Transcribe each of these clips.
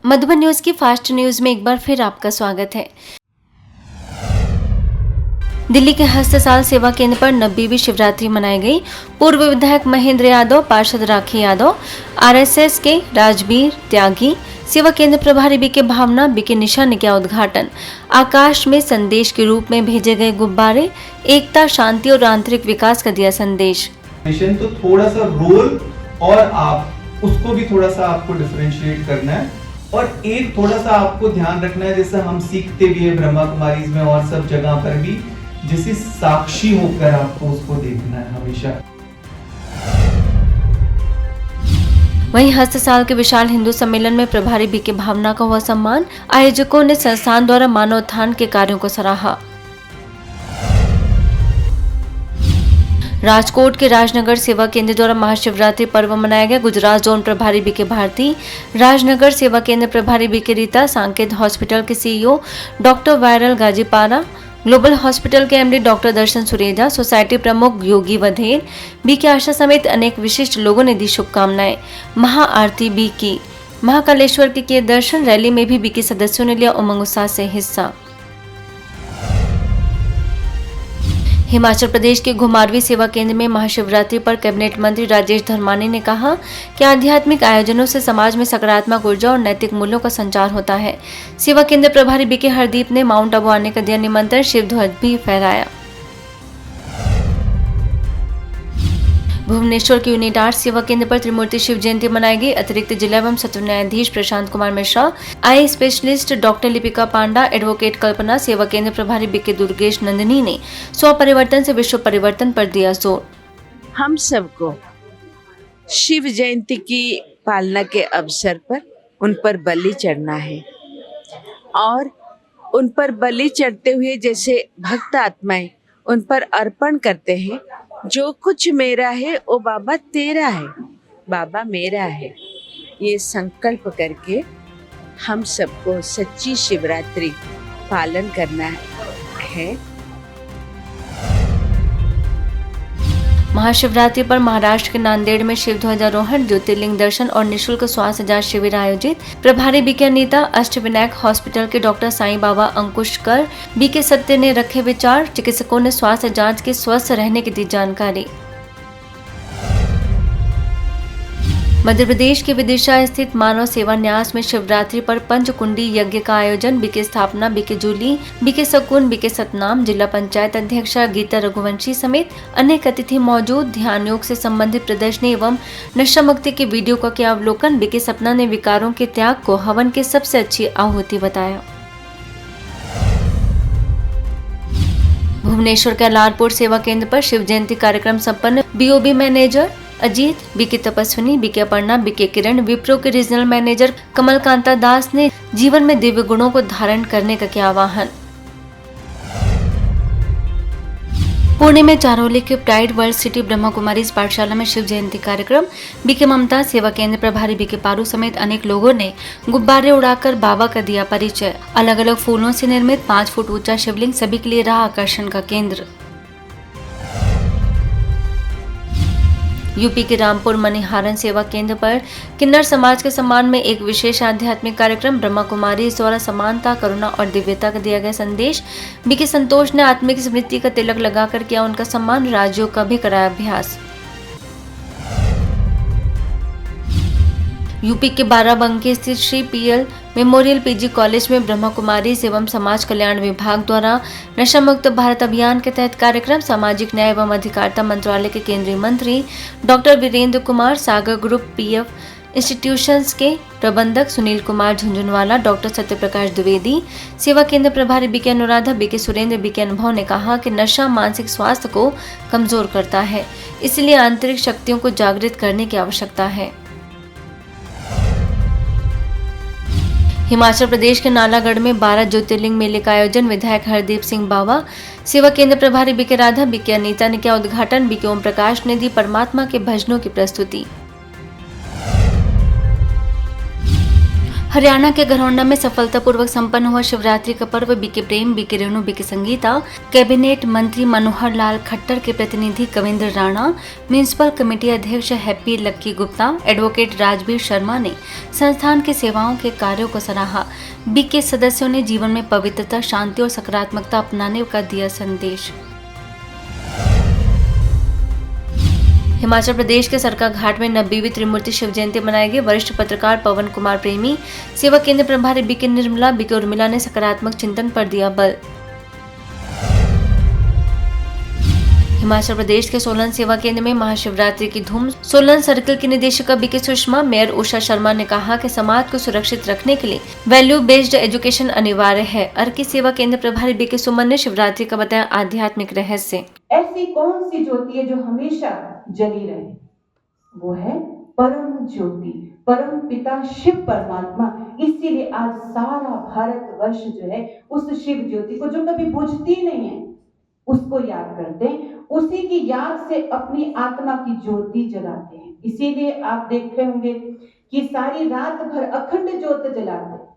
Madhuban news की fast news में एक बार फिर आपका स्वागत है। दिल्ली के हस्तसाल सेवा केंद्र पर 90वीं शिवरात्रि मनाई गई। पूर्व विधायक महेंद्र यादव, पार्षद राखी यादव, आरएसएस के राजवीर त्यागी, सेवा केंद्र प्रभारी बीके भावना, बीके निशा ने किया उद्घाटन। आकाश में संदेश के रूप में भेजे गए गुब्बारे एकता, शांति और आंतरिक विकास का दिया संदेश। तो थोड़ा सा रोल और आप उसको भी थोड़ा सा आपको डिफरेंशिएट करना है और एक थोड़ा सा आपको ध्यान रखना है, जैसे हम सीखते भी है ब्रह्मा कुमारीज में और सब जगह पर भी, जैसे साक्षी होकर आपको उसको देखना है हमेशा। वहीं हस्तसाल के विशाल हिंदू सम्मेलन में प्रभारी बीके भावना का हुआ सम्मान। आयोजकों ने संस्थान द्वारा मानवोत्थान के कार्यों को सराहा। राजकोट के राजनगर सेवा केंद्र द्वारा महाशिवरात्रि पर्व मनाया गया। गुजरात जोन प्रभारी बीके भारती, राजनगर सेवा केंद्र प्रभारी बीके रीता, सांकेत हॉस्पिटल के CEO doctor Viral Gajipara, global hospital के MD doctor Darshan Sureja, society प्रमुख योगी वधेर, बीके आशा समेत अनेक विशिष्ट लोगों ने दी शुभकामनाएं। महाआरती बी की, महाकालेश्वर के किए दर्शन। रैली में भी बीके सदस्यों ने लिया उमंग उत्साह से हिस्सा। हिमाचल प्रदेश के घुमारवीं सेवा केंद्र में महाशिवरात्रि पर कैबिनेट मंत्री राजेश धर्मानी ने कहा कि आध्यात्मिक आयोजनों से समाज में सकारात्मक ऊर्जा और नैतिक मूल्यों का संचार होता है। सेवा केंद्र प्रभारी बीके हरदीप ने माउंट आबू आने का दिया निमंत्रण, शिव ध्वज भी फहराया। भुवनेश्वर के यूनिट 8 सेवा केंद्र पर त्रिमूर्ति शिव जयंती मनाई गई। अतिरिक्त जिला एवं सत्र न्यायाधीश Prashant Kumar Mishra, eye specialist doctor Lipika Panda, advocate Kalpana, सेवा केंद्र प्रभारी बीके दुर्गेश नंदिनी ने स्व परिवर्तन से विश्व परिवर्तन पर दिया जोर। हम सबको शिव जयंती की पालना के अवसर पर उन पर बलि चढ़ना है और उन पर बलि चढ़ते हुए जैसे भक्त आत्माएं उन पर अर्पण करते हैं, जो कुछ मेरा है वो बाबा तेरा है, बाबा मेरा है, ये संकल्प करके हम सबको सच्ची शिवरात्रि पालन करना है। महाशिवरात्रि पर महाराष्ट्र के नांदेड़ में शिव ध्वजारोहण, ज्योतिर्लिंग दर्शन और निशुल्क स्वास्थ्य जांच शिविर आयोजित। प्रभारी बीके अनीता, अष्टविनायक हॉस्पिटल के डॉक्टर साईं बाबा अंकुशकर, बीके सत्य ने रखे विचार। चिकित्सकों ने स्वास्थ्य जांच के स्वस्थ रहने की दी जानकारी। मध्य प्रदेश के विदिशा स्थित मानव सेवा न्यास में शिवरात्रि पर पंचकुंडी यज्ञ का आयोजन। बीके स्थापना, बीके जूली, बीके सकुन, बीके सतनाम, जिला पंचायत अध्यक्षा गीता रघुवंशी समेत अनेक अतिथि मौजूद। ध्यान योग से संबंधित प्रदर्शनी एवं नशा मुक्ति के वीडियो का किया अवलोकन। बीके सपना ने विकारों के त्याग को हवन की सबसे अच्छी आहुति बताया। भुवनेश्वर के अलारपुर सेवा केंद्र पर शिव जयंती कार्यक्रम संपन्न। BOB manager Ajit, BK Tapaswini, BK Aparna, BK Kiran, Wipro के रीजनल मैनेजर कमल कांता दास ने जीवन में दिव्य गुणों को धारण करने का किया आह्वान। पुणे में चारोली के pride world city Brahma Kumaris पाठशाला में शिव जयंती कार्यक्रम। बीके ममता, सेवा केंद्र प्रभारी बीके पारू समेत अनेक लोगों ने गुब्बारे उड़ाकर बाबा का दिया परिचय। अलग अलग फूलों से निर्मित 5 फुट ऊंचा शिवलिंग सभी के लिए रहा आकर्षण का केंद्र। यूपी के रामपुर मणिहारन सेवा केंद्र पर किन्नर समाज के सम्मान में एक विशेष आध्यात्मिक कार्यक्रम। ब्रह्मा कुमारी द्वारा समानता, करुणा और दिव्यता का दिया गया संदेश। बीके संतोष ने आत्मिक स्मृति का तिलक लगाकर किया उनका सम्मान। राज्यों का भी कराया अभ्यास। यूपी के बाराबंकी स्थित Shri PL memorial PG college में ब्रह्मा कुमारी एवं समाज कल्याण विभाग द्वारा नशा मुक्त भारत अभियान के तहत कार्यक्रम। सामाजिक न्याय एवं अधिकारिता मंत्रालय के केंद्रीय मंत्री doctor Virendra Kumar, Sagar group PF institutions के प्रबंधक सुनील कुमार झुंझुनवाला, डॉक्टर सत्यप्रकाश द्विवेदी, सेवा केंद्र प्रभारी BK Anuradha, BK Surendra, BK Anubhav ने कहा कि नशा मानसिक स्वास्थ्य को कमजोर करता है, इसलिए आंतरिक शक्तियों को जागृत करने की आवश्यकता है। हिमाचल प्रदेश के नालागढ़ में 12 ज्योतिर्लिंग मेले का आयोजन। विधायक हरदीप सिंह बावा, सेवा केंद्र प्रभारी बीके राधा, बीके अनीता ने किया उद्घाटन। बीके ओम प्रकाश ने दी परमात्मा के भजनों की प्रस्तुति। हरियाणा के घरौंडा में सफलतापूर्वक संपन्न हुआ शिवरात्रि का पर्व BK Prem, BK Renu, BK Sangeeta, cabinet मंत्री मनोहर लाल खट्टर के प्रतिनिधि कविंद्र राणा, म्यूनिसिपल कमेटी अध्यक्ष हैप्पी लक्की गुप्ता, एडवोकेट राजवीर शर्मा ने संस्थान की सेवाओं के कार्यों को सराहा। बीके सदस्यों ने जीवन में पवित्रता, शांति और सकारात्मकता अपनाने का दिया संदेश। हिमाचल प्रदेश के सरका घाट में 90वीं त्रिमूर्ति शिव जयंती मनाई गई। वरिष्ठ पत्रकार पवन कुमार प्रेमी, सेवा केंद्र प्रभारी बीके निर्मला, बीके उर्मिला ने सकारात्मक चिंतन पर दिया बल। हिमाचल प्रदेश के सोलन सेवा केंद्र में महाशिवरात्रि की धूम। सोलन सर्कल की निदेशिका बीके सुषमा, मेयर उषा शर्मा ने कहा कि समाज को सुरक्षित रखने के लिए वैल्यू बेस्ड एजुकेशन अनिवार्य है। अर्की सेवा केंद्र प्रभारी बीके सुमन ने शिवरात्रि का बताया आध्यात्मिक रहस्य। ऐसी कौन सी ज्योति है जो हमेशा जली रहे? वो है परम ज्योति, परम पिता शिव परमात्मा। इसीलिए आज सारा भारतवर्ष जो है उस शिव ज्योति को, जो कभी बुझती नहीं है, उसको याद करते हैं। उसी की याद से अपनी आत्मा की ज्योति जलाते हैं। इसीलिए आप देखे होंगे कि सारी रात भर अखंड ज्योत जलाते हैं।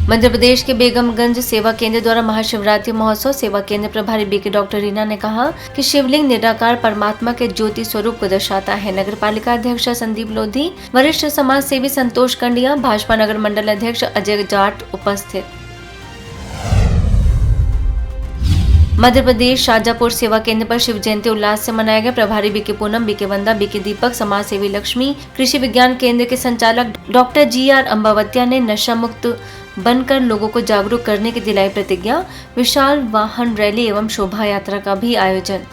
मध्य प्रदेश के बेगमगंज सेवा केंद्र द्वारा महाशिवरात्रि महोत्सव। सेवा केंद्र प्रभारी बीके डॉक्टर रीना ने कहा कि शिवलिंग निराकार परमात्मा के ज्योति स्वरूप को दर्शाता है। नगर पालिका अध्यक्ष संदीप लोधी, वरिष्ठ समाज सेवी संतोष कंडिया, भाजपा नगर मंडल अध्यक्ष अजय जाट उपस्थित। मध्य प्रदेश शाजापुर सेवा केंद्र पर शिव जयंती उल्लास से मनाया गया। प्रभारी बीके पूनम, बीके वंदा, बीके दीपक, समाज सेवी लक्ष्मी, कृषि विज्ञान केंद्र के संचालक डॉक्टर GR अंबावतिया ने नशा मुक्त बनकर लोगों को जागरूक करने की दिलाई प्रतिज्ञा। विशाल वाहन रैली एवं शोभा यात्रा का भी आयोजन।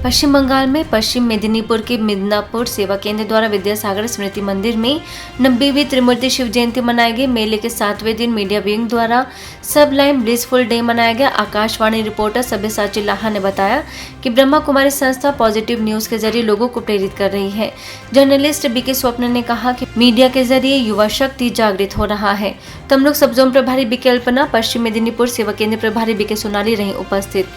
पश्चिम बंगाल में पश्चिम मेदिनीपुर के मिदनापुर सेवा केंद्र द्वारा विद्यासागर स्मृति मंदिर में 90वीं त्रिमूर्ति शिव जयंती मनाई गई। मेले के 7वें दिन मीडिया विंग द्वारा सबलाइम ब्लिसफुल डे मनाया गया। आकाशवाणी रिपोर्टर सब्यसाची लाहा ने बताया कि ब्रह्मा कुमारी संस्था पॉजिटिव न्यूज के जरिए लोगों को प्रेरित कर रही है। जर्नलिस्ट बीके स्वप्न ने कहा कि मीडिया के जरिए युवा शक्ति जागृत हो रहा है। तमलुक सब जोन प्रभारी बीके अल्पना, पश्चिम मेदिनीपुर सेवा केंद्र प्रभारी बीके सोनाली रही उपस्थित।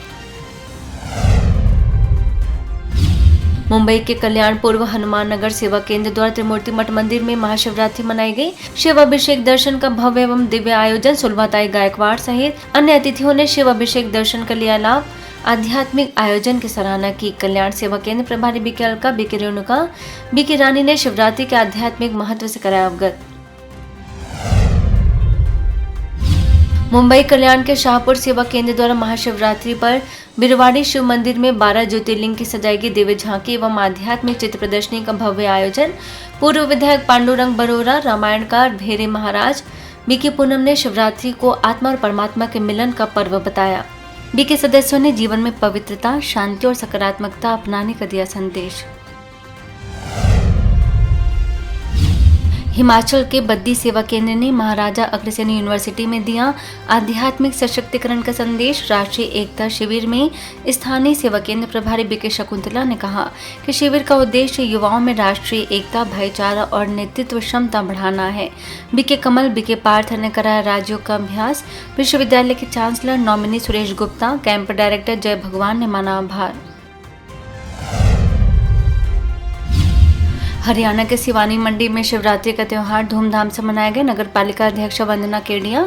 मुंबई के कल्याण पूर्व हनुमान नगर सेवा केंद्र द्वारा त्रिमूर्ति मठ मंदिर में महाशिवरात्रि मनाई गई। शिव अभिषेक दर्शन का भव्य एवं दिव्य आयोजन। सुलभाताई गायकवाड़ सहित अन्य अतिथियों ने शिव अभिषेक दर्शन का लिया लाभ। आध्यात्मिक आयोजन की सराहना की। कल्याण सेवा केंद्र प्रभारी BK Alka, BK Renuka, BK Rani ने शिवरात्रि के आध्यात्मिक महत्व से कराया अवगत। मुंबई कल्याण के शाहपुर सेवा केंद्र द्वारा महाशिवरात्रि पर बिरवाड़ी शिव मंदिर में 12 ज्योतिर्लिंग की सजाई गई दिव्य झांकी एवं आध्यात्मिक चित्र प्रदर्शनी का भव्य आयोजन। पूर्व विधायक पांडुरंग बरोरा, रामायणकार भेरे महाराज, बीके पूनम ने शिवरात्रि को आत्मा और परमात्मा के मिलन का पर्व बताया। बीके सदस्यों ने जीवन में पवित्रता, शांति और सकारात्मकता अपनाने का दिया संदेश। हिमाचल के बद्दी सेवा केंद्र ने महाराजा अग्रसेन यूनिवर्सिटी में दिया आध्यात्मिक सशक्तिकरण का संदेश। राष्ट्रीय एकता शिविर में स्थानीय सेवा केंद्र प्रभारी बीके शकुंतला ने कहा कि शिविर का उद्देश्य युवाओं में राष्ट्रीय एकता, भाईचारा और नेतृत्व क्षमता बढ़ाना है। बीके कमल, बीके पार्थ ने कराया राज्यों का अभ्यास। विश्वविद्यालय के chancellor nominee Suresh Gupta, camp director जय भगवान ने माना आभार। हरियाणा के सिवानी मंडी में शिवरात्रि का त्योहार धूमधाम से मनाया गया। नगर पालिका अध्यक्ष वंदना केडिया,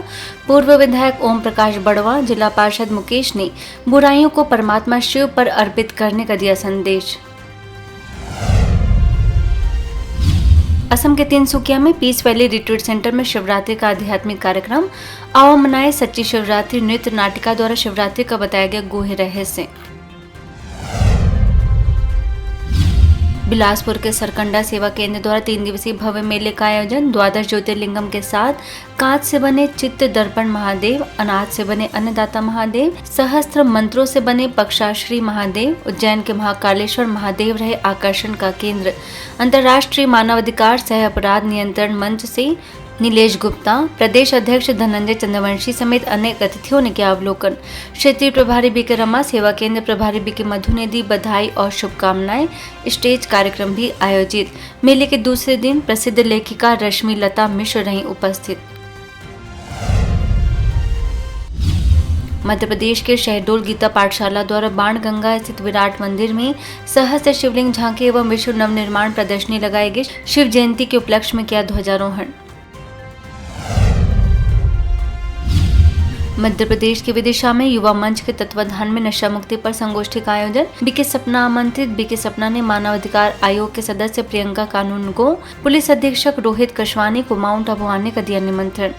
पूर्व विधायक ओम प्रकाश बड़वा, जिला पार्षद मुकेश ने बुराइयों को परमात्मा शिव पर अर्पित करने का दिया संदेश। असम के तिनसुकिया में पीस वैली रिट्रीट सेंटर में शिवरात्रि का आध्यात्मिक कार्यक्रम। आओ मनाए सच्ची शिवरात्रि नृत्य नाटिका द्वारा शिवरात्रि का बताया गया गूढ़ रहस्य। बिलासपुर के सरकंडा सेवा केंद्र द्वारा 3 दिवसीय भव्य मेले का आयोजन। 12 ज्योतिर्लिंगम के साथ कांच से बने चित्त दर्पण महादेव, अनाज से बने अन्नदाता महादेव, सहस्त्र मंत्रों से बने पक्षाश्री महादेव, उज्जैन के महाकालेश्वर महादेव रहे आकर्षण का केंद्र। अंतर्राष्ट्रीय मानवाधिकार सह अपराध नियंत्रण मंच से नीलेश गुप्ता, प्रदेश अध्यक्ष धनंजय चंद्रवंशी समेत अनेक अतिथियों ने किया अवलोकन। क्षेत्रीय प्रभारी बीके रमा, सेवा केंद्र प्रभारी बीके मधु ने दी बधाई और शुभकामनाएं। स्टेज कार्यक्रम भी आयोजित। मेले के दूसरे दिन प्रसिद्ध लेखिका रश्मि लता मिश्र रहीं उपस्थित। मध्य प्रदेश के शहडोल गीता पाठशाला द्वारा बाणगंगा स्थित विराट मंदिर में सहस्त्र शिवलिंग झांकी एवं विश्व नवनिर्माण प्रदर्शनी लगाई गई। शिव जयंती के उपलक्ष्य में किया ध्वजारोहण। मध्य प्रदेश के विदिशा में युवा मंच के तत्वाधान में नशा मुक्ति पर संगोष्ठी का आयोजन। बीके सपना आमंत्रित। बीके सपना ने मानवाधिकार आयोग के सदस्य प्रियंका कानून को, पुलिस अधीक्षक रोहित कशवानी को माउंट आबू आने का दिया निमंत्रण।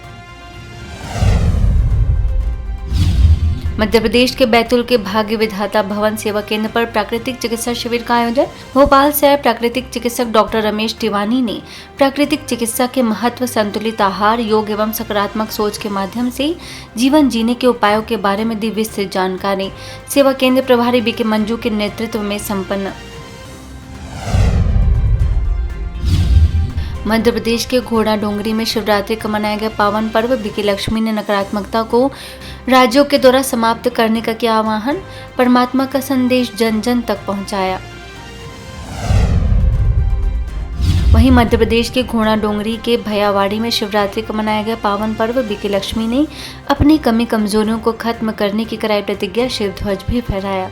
मध्य प्रदेश के बैतूल के भाग्य विधाता भवन सेवा केंद्र पर प्राकृतिक चिकित्सा शिविर का आयोजन। भोपाल से आए प्राकृतिक चिकित्सक डॉक्टर रमेश तिवानी ने प्राकृतिक चिकित्सा के महत्व, संतुलित आहार, योग एवं सकारात्मक सोच के माध्यम से जीवन जीने के उपायों के बारे में दी विस्तृत जानकारी। सेवा केंद्र प्रभारी बीके मंजू के नेतृत्व में संपन्न। मध्य प्रदेश के घोड़ा डोंगरी में शिवरात्रि का मनाया गया पावन पर्व। बीके लक्ष्मी ने नकारात्मकता को राज्यों के द्वारा समाप्त करने का किया आह्वान। परमात्मा का संदेश जन जन तक पहुंचाया। वहीं मध्य प्रदेश के घोड़ा डोंगरी के भयावाड़ी में शिवरात्रि का मनाया गया पावन पर्व। बीके लक्ष्मी ने अपनी कमी कमजोरियों को खत्म करने की कराई प्रतिज्ञा। शिव ध्वज भी फहराया।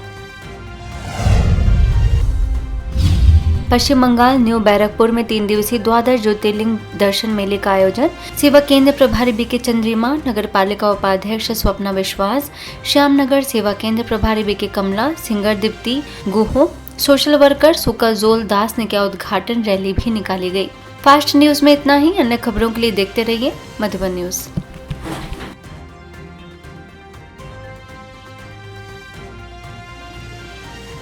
पश्चिम बंगाल न्यू बैरकपुर में 3 दिवसीय द्वादश ज्योतिर्लिंग दर्शन मेले का आयोजन। सेवा केंद्र प्रभारी बीके चंद्रिमा, नगर पालिका उपाध्यक्ष स्वप्ना विश्वास, श्यामनगर सेवा केंद्र प्रभारी बीके कमला, सिंगर दीप्ति गुहो, सोशल वर्कर सुकाजोल दास ने किया उद्घाटन। रैली भी निकाली गई। फास्ट न्यूज में इतना ही। अन्य खबरों के लिए देखते रहिए मधुबन न्यूज।